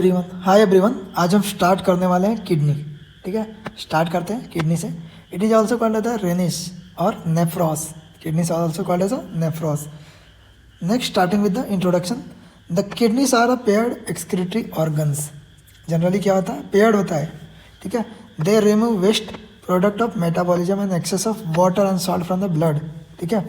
Everyone, hi everyone. आज हम start करने वाले हैं किडनी। ठीक है, स्टार्ट करते हैं किडनी से। It is also called as renes और नेफ्रॉस। किडनी से also called as nephros. Next, starting with the introduction. The kidneys are a paired excretory organs. Generally क्या होता है, पेयर्ड होता है। ठीक है, they remove waste product of metabolism and excess of water and salt from the blood. ठीक है,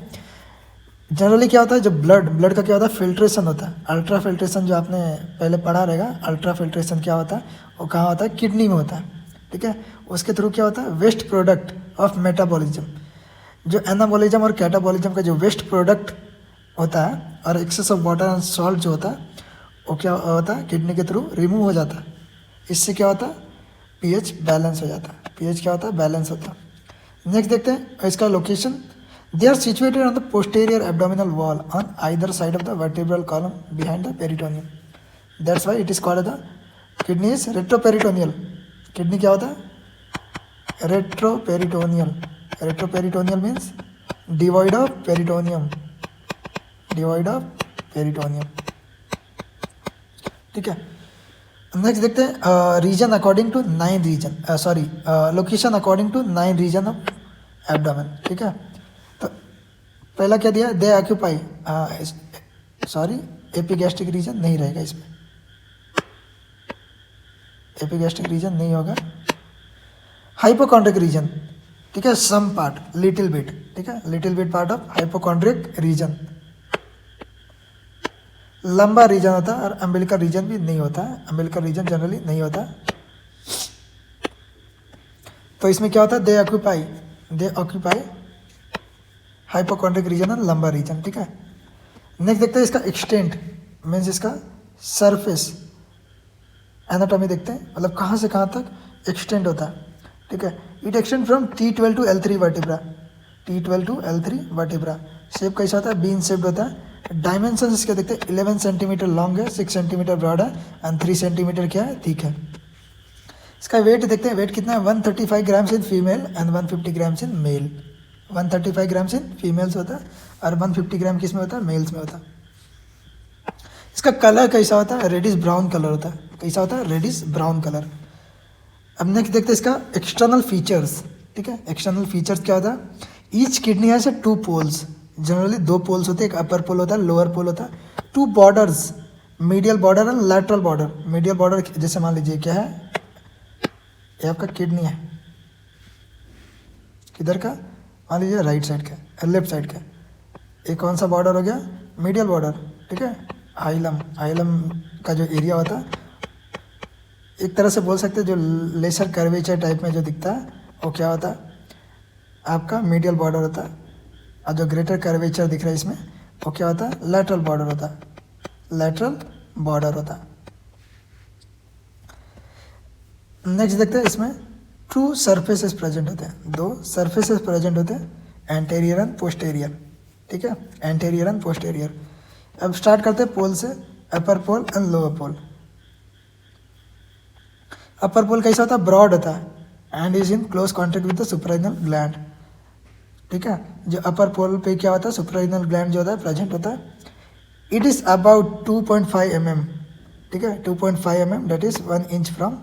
generally क्या होता है, जब ब्लड का क्या होता है, फिल्ट्रेशन होता है। अल्ट्रा फिल्ट्रेशन जो आपने पहले पढ़ा रहेगा, अल्ट्रा फिल्ट्रेशन क्या होता है, वो कहाँ होता है, किडनी में होता है। ठीक है, उसके थ्रू क्या होता है, वेस्ट प्रोडक्ट ऑफ मेटाबॉलिज्म, जो एनाबॉलिज्म और कैटाबॉलिज्म का जो वेस्ट प्रोडक्ट होता है और excess of water and salt जो होता है, वो क्या होता है, किडनी के थ्रू रिमूव हो जाता है। इससे क्या होता है, पीएच बैलेंस हो जाता है। पीएच क्या होता है, बैलेंस होता है। नेक्स्ट देखते हैं इसका location. They are situated on the posterior abdominal wall on either side of the vertebral column behind the peritoneum. That's why it is called the kidney is retroperitoneal. Kidney क्या होता है, retroperitoneal. Retroperitoneal means devoid of peritoneum. Devoid of peritoneum. ठीक है, next देखते हैं region according to 9 region, sorry location according to 9 region of abdomen. ठीक है, तो पहला क्या दिया, they occupy, sorry epigastric region नहीं रहेगा इसमें, एपिगैस्ट्रिक रीजन नहीं होगा। हाइपोकॉन्ड्रिक रीजन, ठीक है, सम पार्ट, लिटिल बिट, ठीक है, little bit part of hypochondriac region. लंबा रीजन होता है और अम्बिलिकल रीजन भी नहीं होता है, अम्बिलिकल रीजन जनरली नहीं होता। तो इसमें क्या होता है, दे ऑक्यूपाई हाइपोकॉन्ड्रिक रीजन और लंबा रीजन। ठीक है, नेक्स्ट देखते हैं इसका एक्सटेंट, मीन्स इसका सरफेस एनाटॉमी देखते हैं, मतलब कहाँ से कहाँ तक एक्सटेंड होता है। ठीक है, it extend from T12 to L3 vertebra, T12 to L3 vertebra. Shape कैसा होता है, बीन शेप्ड होता है। डायमेंशन इसके देखते हैं, 11 सेंटीमीटर लॉन्ग है, 6 सेंटीमीटर ब्रॉड है एंड 3 सेंटीमीटर क्या है, थिक है। इसका वेट देखते हैं, वेट कितना है, 135 grams in female and 150 grams in male. 135 grams in females होता है और 150 ग्राम किस में होता है, मेल्स में होता है। इसका कलर कैसा होता है, रेडिश ब्राउन कलर होता है। कैसा होता है, रेडिश ब्राउन कलर। अब नेक्स्ट देखते हैं इसका एक्सटर्नल फीचर्स। ठीक है, एक्सटर्नल फीचर्स क्या होता है, each kidney has 2 poles. Generally 2 poles होते हैं, एक अपर पोल होता है, लोअर पोल होता है। 2 बॉर्डर्स, मीडियल बॉर्डर और लैटरल बॉर्डर। मीडियल बॉर्डर जैसे मान लीजिए क्या है, ये आपका किडनी है, किधर का, मान लीजिए राइट साइड का, लेफ्ट साइड का। एक कौन सा बॉर्डर हो गया, मीडियल बॉर्डर। ठीक है, हाइलम का जो एरिया होता है, एक तरह से बोल सकते हैं जो लेसर कर्वेचर टाइप में जो दिखता है, वो क्या होता है, आपका मीडियल बॉर्डर होता है। और जो ग्रेटर कर्वेचर दिख रहा है इसमें, वो क्या होता है, लैटरल बॉर्डर होता है, लैटरल बॉर्डर होता है। नेक्स्ट देखते हैं इसमें 2 सरफेसेस प्रेजेंट होते हैं, 2 सरफेसेस प्रेजेंट होते हैं, एंटेरियर एंड पोस्टेरियर। ठीक है, एंटेरियर एंड पोस्टेरियर। अब स्टार्ट करते हैं पोल से, अपर पोल एंड लोअर पोल। अपर पोल कैसा होता है, ब्रॉड होता है and is in close contact with the suprarenal gland. ठीक है, जो अपर पोल पे क्या होता है, सुप्राइनल ग्लैंड जो होता है प्रेजेंट होता है। It is about 2.5 mm। ठीक है, 2.5 mm, that is 1 inch from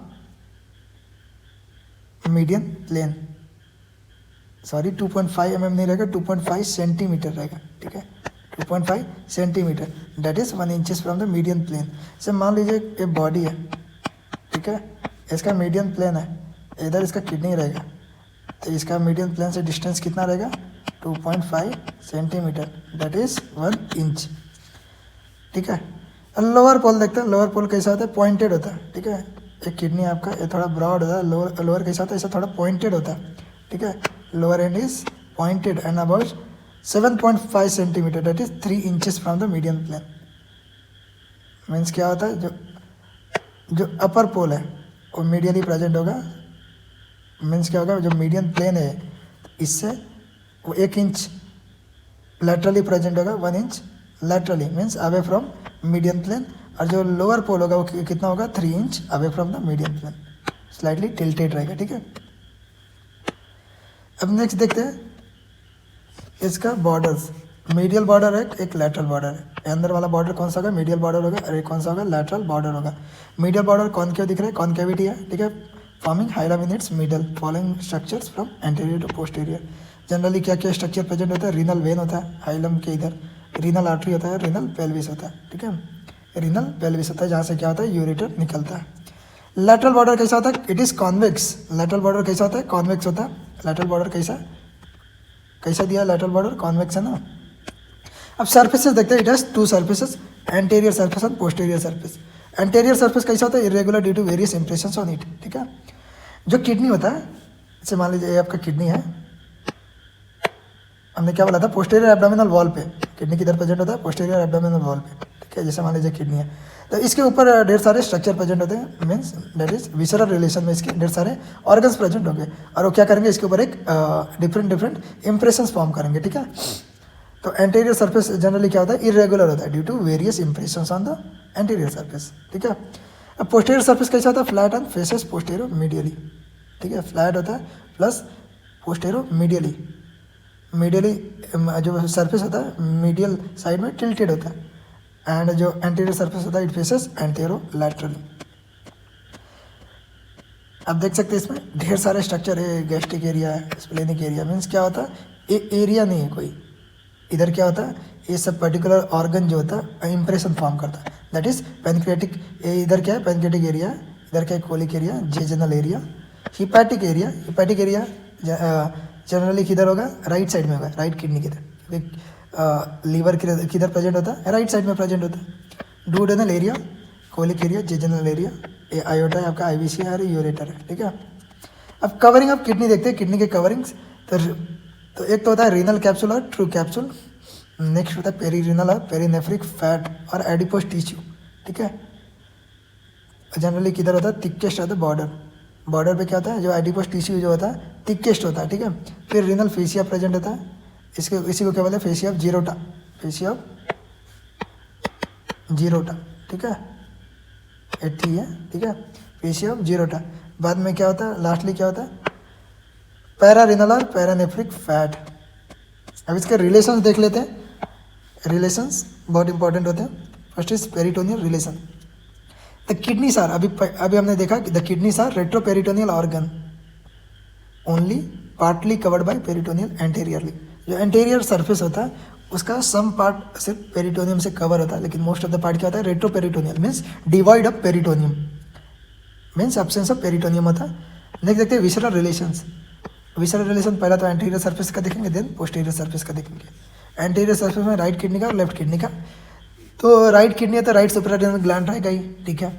median plane. Sorry 2.5 mm नहीं रहेगा, 2.5 सेंटीमीटर रहेगा। ठीक है, 2.5 centimetre, that is 1 inches from the median plane. जैसे मान लीजिए एक बॉडी है, ठीक है, इसका मीडियन प्लेन है, इधर इसका किडनी रहेगा, तो इसका मीडियन प्लेन से डिस्टेंस कितना रहेगा, 2.5 सेंटीमीटर, दैट इज 1 इंच। ठीक है, लोअर पोल देखते हैं, लोअर पोल कैसा होता है, पॉइंटेड होता है। ठीक है, एक किडनी आपका ये थोड़ा ब्रॉड होता है, लोअर कैसा होता है, ऐसा थोड़ा पॉइंटेड होता है। ठीक है, lower end is pointed end about 7.5 centimetre, that is 3 inches from the median plane. Means क्या होता है, जो अपर पोल है वो मीडियली प्रेजेंट होगा। मीन्स क्या होगा, जो मीडियन प्लेन है इससे वो 1 इंच लैटरली प्रेजेंट होगा, 1 inch laterally, means away from median plane. और जो लोअर पोल होगा वो कितना होगा, 3 inch away from the median plane, slightly tilted रहेगा। ठीक है, अब नेक्स्ट देखते हैं इसका बॉर्डर्स, मीडियल बॉर्डर है, एक लैटरल बॉर्डर है। अंदर वाला बॉर्डर कौन सा होगा, मीडियल बॉर्डर होगा, और एक कौन सा होगा, लैटरल बॉर्डर होगा। मीडियल बॉर्डर कॉनकेव दिख रहा है, कॉनकेविटी है, ठीक है। Forming hilum in its middle following structures from anterior to posterior. Generally क्या क्या स्ट्रक्चर प्रेजेंट होता है, रीनल वेन होता है हाइलम के इधर, रीनल आर्टरी होता है, रीनल पेल्विस होता है, ठीक है। रीनल पेल्विस होता है जहाँ से क्या होता है, यूरेटर निकलता है। लैटरल बॉर्डर कैसा होता है, it is convex. Lateral border कैसा होता है, कॉन्वेक्स होता है। लैटरल बॉर्डर कैसा दिया है, लैटरल बॉर्डर कॉन्वेक्स है ना। अब सर्फेसेस देखते हैं, it has two surfaces, anterior surface and posterior surface. Anterior surface कैसा होता है, irregular due to various impressions on it, ठीक है। जो किडनी होता है, जैसे मान लीजिए ये आपका किडनी है, हमने क्या बोला था, पोस्टीरियर एब्डोमिनल वॉल पे किडनी किधर प्रेजेंट होता है, पोस्टीरियर एब्डोमिनल वॉल पे, ठीक है। जैसे मान लीजिए किडनी है, तो इसके ऊपर ढेर सारे स्ट्रक्चर प्रेजेंट होते हैं, means that is visceral relation में इसके ढेर सारे ऑर्गन्स प्रेजेंट होंगे, और वो क्या करेंगे, इसके ऊपर एक डिफरेंट इंप्रेशंस फॉर्म करेंगे, ठीक है। तो एंटीरियर सरफेस जनरली क्या होता है, इरेगुलर होता है due to various impressions on the anterior surface, ठीक है। अब पोस्टीरियर सरफेस कैसा होता है, flat and faces posterior medially, ठीक है। फ्लैट होता है प्लस पोस्टीरियर मीडियली जो सरफेस होता है मीडियल साइड में टिल्टेड होता है, एंड जो एंटीरियर सरफेस होता है इट फेसेस एंटीरो लैटरली। अब देख सकते हैं इसमें ढेर सारे स्ट्रक्चर है, गैस्ट्रिक एरिया है, स्प्लेनिक एरिया, मीन्स क्या होता है, ये एरिया नहीं है कोई, इधर क्या होता है, ये सब पर्टिकुलर ऑर्गन जो होता है इंप्रेशन फॉर्म करता है, दैट इज पैनक्रियाटिक। इधर क्या है, पैनक्रियाटिक एरिया, इधर क्या है, colic area, jejunal area, hepatic area. Hepatic area generally किधर होगा, राइट साइड में होगा, राइट किडनी किधर, क्योंकि लीवर किधर प्रेजेंट होता है, राइट साइड में प्रेजेंट होता है। Duodenal area, colic area, jejunal area, ये आयोटा है आपका, आईवीसी है, यूरेटर है, ठीक है। अब कवरिंग ऑफ किडनी देखते हैं, किडनी के कवरिंग्स। तो एक तो होता है रीनल कैप्सूल और ट्रू कैप्सूल, नेक्स्ट होता है पेरीरीनल और पेरीनेफ्रिक फैट और एडिपोस टिश्यू, ठीक है। जनरली किधर होता है, थिकेस्ट होता है बॉर्डर पे क्या होता है, जो एडिपोस टिश्यू जो होता है थिकेस्ट होता है, ठीक है। फिर रीनल फेसिया प्रेजेंट होता है, इसी को क्या बोलते हैं, फेसिया ऑफ जीरोटा, फेसिया ऑफ जीरोटा, ठीक है, एटी है, ठीक है, फेसिया ऑफ जीरोटा। बाद में क्या होता है, लास्टली क्या होता है, पैरारीनल और पैरानेफ्रिक फैट। अब इसके रिलेशंस देख लेते हैं, रिलेशंस बहुत इंपॉर्टेंट होते हैं। First is peritoneal relation. The kidneys are, अभी हमने देखा कि the kidneys are retroperitoneal organ only partly covered by peritoneal anteriorly. जो एंटीरियर सरफेस होता है उसका सम पार्ट सिर्फ पेरिटोनियम से कवर होता है, लेकिन मोस्ट ऑफ द पार्ट क्या होता है, retroperitoneal, means divide of peritoneum, means absence of peritoneum होता है। नेक्स्ट देखते हैं विसरल रिलेशंस। विसरल रिलेशन पहला तो एंटीरियर सरफेस का देखेंगे, देन पोस्टीरियर सरफेस का देखेंगे। एंटीरियर सरफेस में राइट किडनी का और लेफ्ट किडनी का। तो राइट किडनी है तो राइट सुप्रारीनल ग्लैंड रहेगा ही, ठीक है।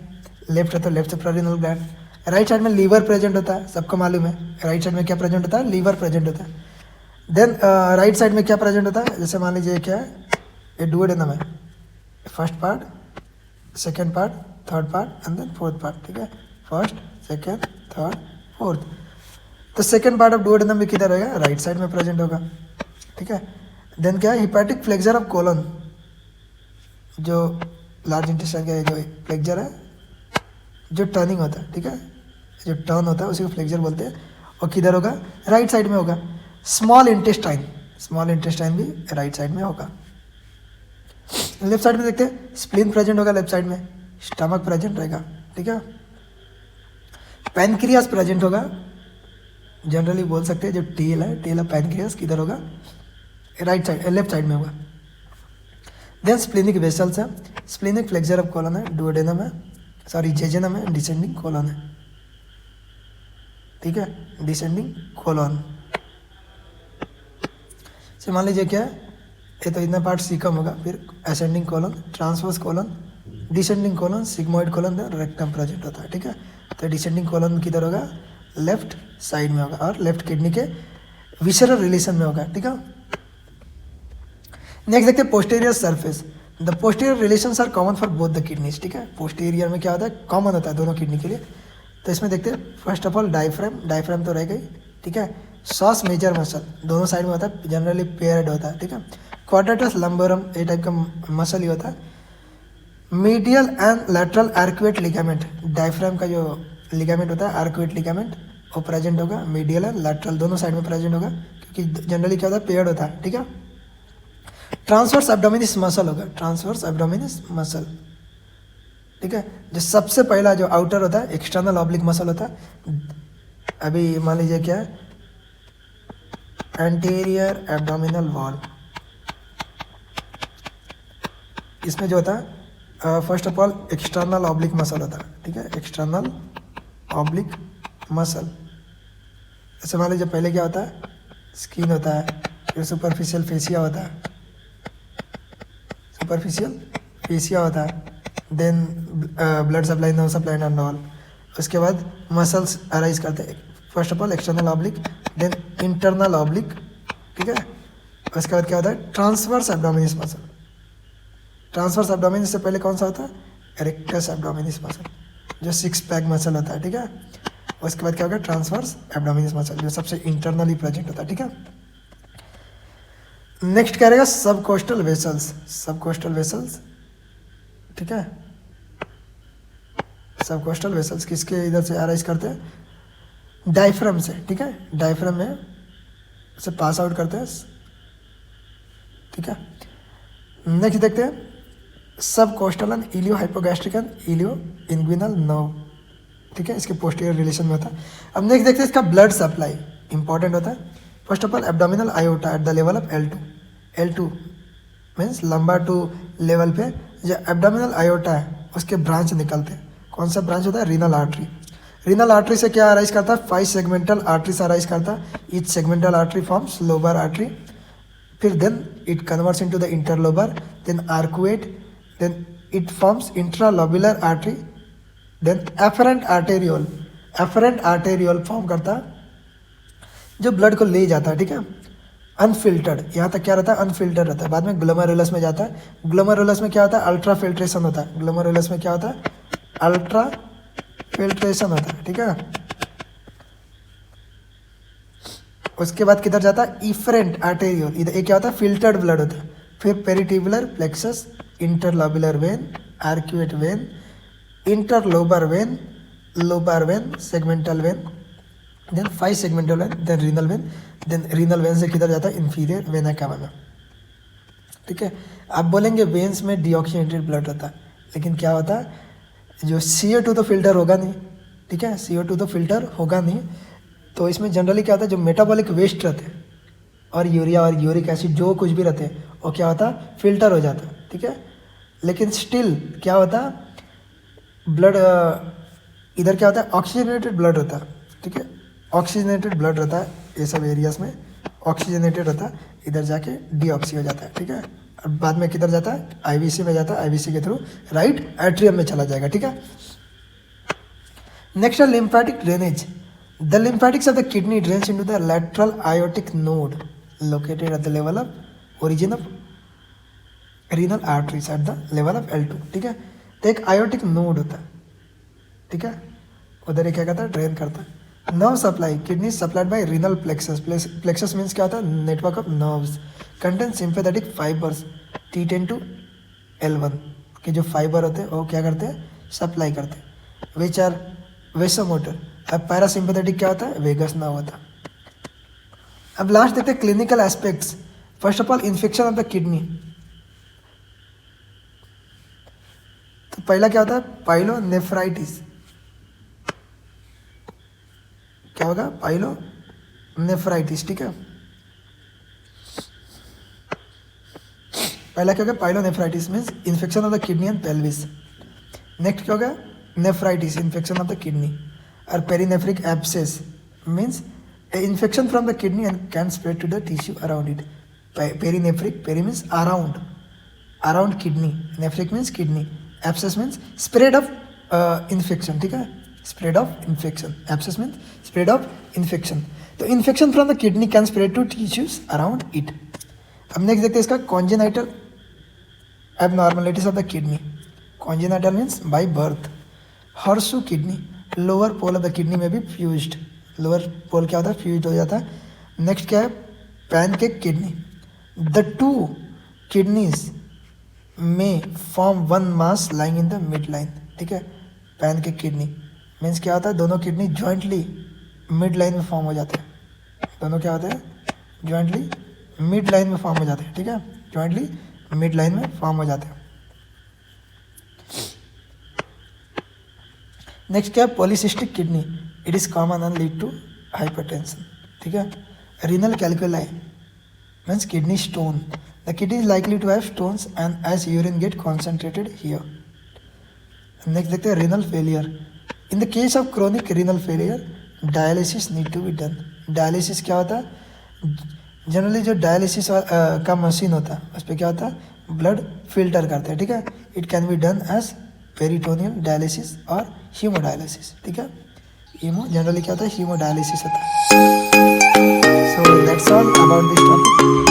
लेफ्ट है तो left suprarenal gland. Right side में लीवर प्रेजेंट होता है, सबको मालूम है, राइट साइड में क्या प्रेजेंट होता है, लीवर प्रेजेंट होता है। देन राइट साइड में क्या प्रेजेंट होता है, जैसे मान लीजिए क्या है, ये डुओडेनम है, first part, second part, third part and then fourth part, ठीक है। First, second, third, fourth. तो सेकेंड पार्ट ऑफ डुओडेनम में किधर रहेगा, राइट साइड में प्रेजेंट होगा, ठीक है। देन क्या है, हिपैटिक फ्लेक्सर ऑफ कोलन, जो लार्ज इंटेस्टाइन का जो फ्लेक्सर है, जो टर्निंग होता है, ठीक है, जो टर्न होता है उसी को फ्लेक्सर बोलते हैं, और किधर होगा, राइट साइड में होगा। स्मॉल इंटेस्टाइन भी राइट साइड में होगा। लेफ्ट साइड में देखते हैं, स्प्लीन प्रेजेंट होगा लेफ्ट साइड में, स्टमक प्रेजेंट रहेगा, ठीक है। पैनक्रियास प्रेजेंट होगा, जनरली बोल सकते हैं जो टेल है, टेल ऑफ पैनक्रियास किधर होगा, राइट साइड, लेफ्ट साइड में होगा। देन स्प्लीनिक वेसल्स है, स्प्लीनिक फ्लेक्सर ऑफ कोलन है, डुओडेनम है, सॉरी जेजेनम है, डिसेंडिंग कोलन है, ठीक है, डिसेंडिंग कोलन। से मान लीजिए क्या है, ये तो इतना पार्ट सीकम होगा, फिर ascending colon, transverse colon, descending colon, sigmoid colon, rectum present होता है, ठीक है। तो डिसेंडिंग कोलन किधर होगा, लेफ्ट साइड में होगा, और लेफ्ट किडनी के विसरल रिलेशन में होगा, ठीक है। नेक्स्ट देखते हैं posterior surface. The posterior relations are common for both the kidneys, ठीक है। पोस्टीरियर में क्या होता है, कॉमन होता है दोनों किडनी के लिए। तो इसमें देखते हैं, फर्स्ट ऑफ ऑल डायफ्राम तो रह गई, ठीक है। सॉस मेजर मसल दोनों साइड में होता है, जनरली पेयर्ड होता है, ठीक है। क्वाड्रेटस लंबोरम ये टाइप का मसल ही होता है। Medial and lateral arcuate ligament, diaphragm का जो लिगामेंट होता है आर्कुएट लिगामेंट, वो प्रेजेंट होगा, मीडियल एंड लैटरल दोनों साइड में प्रेजेंट होगा, क्योंकि जनरली क्या होता है, पेयर्ड होता है, ठीक है। ट्रांसवर्स एब्डोमिनिस मसल होगा, ट्रांसवर्स एब्डोमिनिस मसल, ठीक है। जो सबसे पहला जो आउटर होता है एक्सटर्नल ऑब्लिक मसल होता है। अभी मान लीजिए क्या है, एंटीरियर एब्डोमिनल वॉल, इसमें जो होता है first of all external oblique muscle होता है, ठीक है, एक्सटर्नल ऑब्लिक मसल। जैसे मान लीजिए पहले क्या होता है, स्किन होता है, फिर सुपरफिशियल फेसिया होता है, सुपरफिशियल फेसिया होता है, then blood supply, nerve supply and all. उसके बाद मसल्स अराइज करते हैं, first of all external oblique, then internal oblique, ठीक है। उसके बाद क्या होता है, transverse abdominis muscle. Transverse abdominis से पहले कौन सा होता है, रेक्टस एब्डोमिनिस मसल, जो सिक्स पैक मसल होता है, ठीक है। उसके बाद क्या होगा, ट्रांसवर्स एब्डोमिनिस मसल, जो सबसे इंटरनली प्रेजेंट होता है, ठीक है। नेक्स्ट क्या रहेगा, सब कोस्टल वेसल्स, सब कोस्टल वेसल्स, ठीक है। सब कोस्टल वेसल्स किसके इधर से अराइज करते हैं, डायफ्राम से, ठीक है, डायफ्राम में से पास आउट करते हैं, ठीक है। नेक्स्ट देखते हैं सब coastal and इलियो hypogastric and इलियो inguinal nerve, ठीक है, इसके पोस्टीरियर रिलेशन में होता है। अब नेक्स्ट देखते हैं इसका ब्लड सप्लाई, इंपॉर्टेंट होता है। First of all abdominal iota at the level of L2, L2 means लंबा टू लेवल पे जो एब्डोमिनल आयोटा है उसके ब्रांच निकलते हैं। कौन सा ब्रांच होता है, रीनल आर्टरी। रीनल आर्टरी से क्या अराइज करता है, 5 सेगमेंटल आर्टरी से अराइज करता है। Each segmental artery forms lobar artery, फिर then it converts into the interlobar, then arcuate, then it forms intralobular artery, then efferent arteriole. Efferent arteriole form करता है जो ब्लड को ले जाता है, ठीक है, अनफिल्टर्ड। यहाँ तक क्या रहता है, अनफिल्टर्ड रहता है। बाद में ग्लोमेरुलस में जाता है। ग्लोमेरुलस में क्या होता है, अल्ट्रा फिल्ट्रेशन होता है। ग्लोमेरुलस में क्या होता है, अल्ट्रा फिल्ट्रेशन होता है, ठीक है। उसके बाद किधर जाता है, इफरेंट आर्टेरियोल, इधर ये क्या होता है, फिल्टर्ड ब्लड होता है। फिर peritubular plexus, interlobular vein, arcuate vein, interlobar vein, lobar vein, segmental vein, then 5 segmental vein, then renal vein, then renal vein से किधर जाता है, इन्फीरियर वेना कावा, ठीक है। आप बोलेंगे वेन्स में डीऑक्सीजनेटेड ब्लड होता है, लेकिन क्या होता है, जो CO2 तो फिल्टर होगा नहीं, ठीक है, CO2 तो फिल्टर होगा नहीं, तो इसमें जनरली क्या होता है, जो मेटाबॉलिक वेस्ट रहते हैं और यूरिया और यूरिक एसिड जो कुछ भी रहते हैं वो क्या होता है, फिल्टर हो जाता है, ठीक है। लेकिन स्टिल क्या होता है, ब्लड इधर क्या होता है, ऑक्सीजनेटेड ब्लड होता है, ठीक है, ऑक्सीजनेटेड ब्लड रहता है। ये सब एरियाज में ऑक्सीजनेटेड रहता है, इधर जाके डीऑक्सी हो जाता है, ठीक है। और बाद में किधर जाता है, IVC में जाता है, IVC के थ्रू राइट एट्रियम में चला जाएगा, ठीक है। नेक्स्ट है lymphatic drainage. The lymphatics of the kidney drains into the lateral aortic node located at the level of origin of renal arteries at the level of L2, ठीक है। तो एक आयोटिक नोड होता है, ठीक है, उधर ये क्या करता है, ड्रेन करता है। Nerve supply, kidney supplied by renal plexus. Plexus means क्या होता है, network of nerves contain sympathetic fibres T10 to L1 के जो फाइबर होते हैं वो क्या करते हैं, सप्लाई करते हैं, विच आर वेसोमोटर। अब पैरासिम्पैथेटिक क्या होता है, वेगस नर्व होता है। अब लास्ट देखते हैं clinical aspects. First of all infection of the kidney. तो पहला क्या होता है, पाइलोनेफ्राइटिस। क्या होगा, पाइलोनेफ्राइटिस, ठीक है। पहला क्या होगा, pyelonephritis means infection of the kidney and pelvis. Next क्या होगा, nephritis, infection of the kidney. और perinephric abscess means infection from the kidney and can spread to the tissue around it. Perinephric, peri means around, around kidney, nephric means kidney, abscess means spread of infection, ठीक है, spread of infection. Abscess means spread of infection. तो infection from the kidney can spread to tissues around it. अब next देखते हैं इसका congenital abnormalities of the kidney. Congenital means by birth. Horseshoe kidney, lower pole of the kidney में भी fused. Lower pole क्या होता है, फ्यूज्ड हो जाता है। नेक्स्ट क्या है, pancake kidney. The two kidneys में form one mass lying in the mid line, ठीक है। पैनकेक किडनी मीन्स क्या होता है, दोनों किडनी जॉइंटली मिड लाइन में फॉर्म हो जाते हैं। दोनों क्या होते हैं, जॉइंटली मिड लाइन में फॉर्म हो जाते हैं, ठीक है। जॉइंटली मिड लाइन में फॉर्म हो जाते हैं। नेक्स्ट क्या है, polycystic kidney, it is common and lead to hypertension, ठीक है। Renal calculi means kidney stone, the kidney is likely to have stones and as urine get concentrated here. Next देखते हैं renal failure, in the case of chronic renal failure dialysis need to be done. Dialysis क्या होता है, generally जो dialysis का machine होता है उस पर क्या होता है, ब्लड फिल्टर करते हैं, ठीक है। It can be done as peritoneal dialysis और हीमोडायलिसिस, ठीक है। हीमो जनरली क्या होता है, हीमोडायलिसिस होता है। So that's all about this topic.